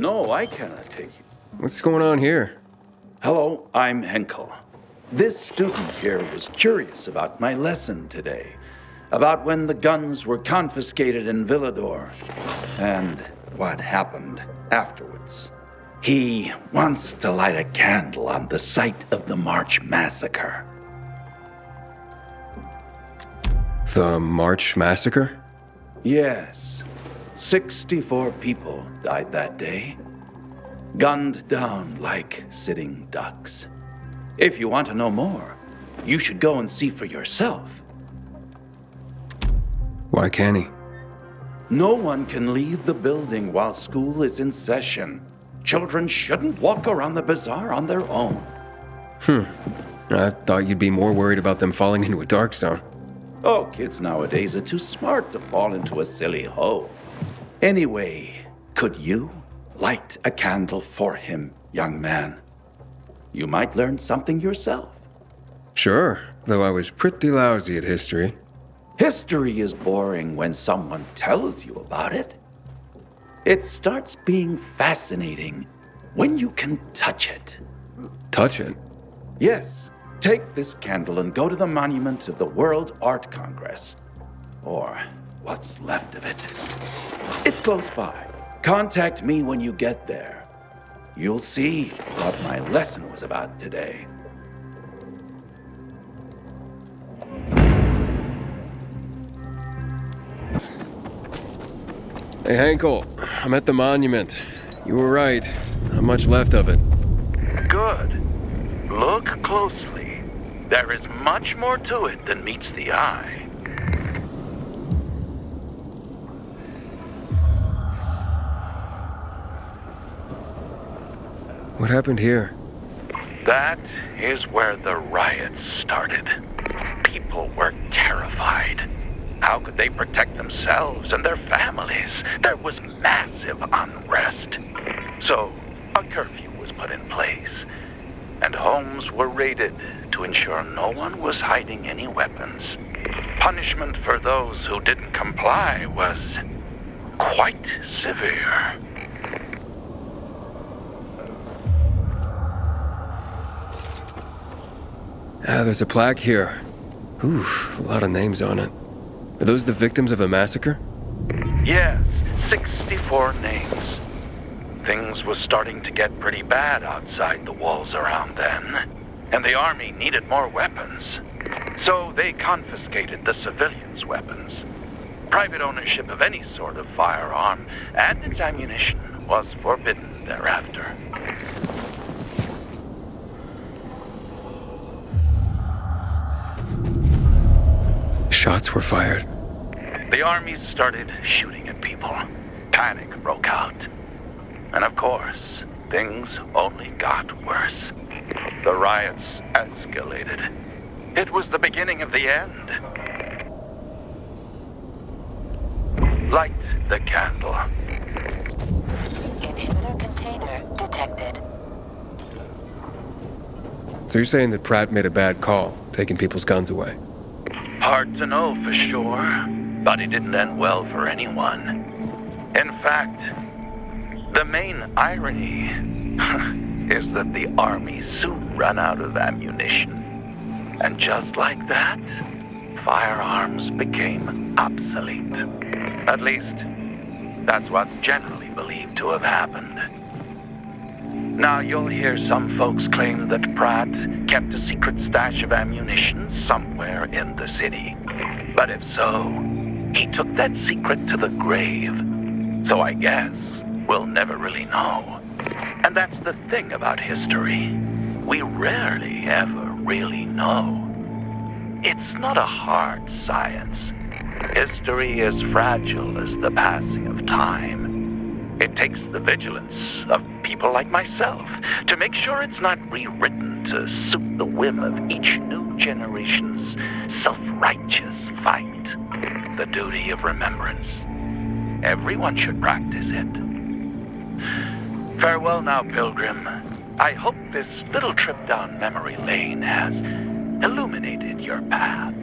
No, I cannot take you. What's going on here? Hello, I'm Henkel. This student here was curious about my lesson today, about when the guns were confiscated in Villador, and what happened afterwards. He wants to light a candle on the site of the March Massacre. The March Massacre? Yes, 64 people died that day, gunned down like sitting ducks. If you want to know more, you should go and see for yourself. Why can't he? No one can leave the building while school is in session. Children shouldn't walk around the bazaar on their own. I thought you'd be more worried about them falling into a dark zone. Oh, kids nowadays are too smart to fall into a silly hole. Anyway, could you light a candle for him, young man? You might learn something yourself. Sure, though I was pretty lousy at history. History is boring when someone tells you about it. It starts being fascinating when you can touch it. Touch it? Yes, take this candle and go to the monument of the World Art Congress. Or what's left of it. It's close by. Contact me when you get there. You'll see what my lesson was about today. Hey, Henkel, I'm at the monument. You were right. Not much left of it. Good. Look closely. There is much more to it than meets the eye. What happened here? That is where the riots started. People were terrified. How could they protect themselves and their families? There was massive unrest. So, a curfew was put in place, and homes were raided to ensure no one was hiding any weapons. Punishment for those who didn't comply was quite severe. There's a plaque here. Oof, a lot of names on it. Are those the victims of a massacre? Yes, 64 names. Things was starting to get pretty bad outside the walls around then, and the army needed more weapons. So they confiscated the civilians' weapons. Private ownership of any sort of firearm and its ammunition was forbidden thereafter. Shots were fired. The army started shooting at people. Panic broke out. And of course, things only got worse. The riots escalated. It was the beginning of the end. Light the candle. Inhibitor container detected. So you're saying that Pratt made a bad call, taking people's guns away? Hard to know for sure, but it didn't end well for anyone. In fact, the main irony is that the army soon ran out of ammunition. And just like that, firearms became obsolete. At least, that's what's generally believed to have happened. Now, you'll hear some folks claim that Pratt kept a secret stash of ammunition somewhere in the city. But if so, he took that secret to the grave. So I guess we'll never really know. And that's the thing about history. We rarely ever really know. It's not a hard science. History is fragile as the passing of time. It takes the vigilance of people like myself to make sure it's not rewritten to suit the whim of each new generation's self-righteous fight. The duty of remembrance. Everyone should practice it. Farewell now, Pilgrim. I hope this little trip down memory lane has illuminated your path.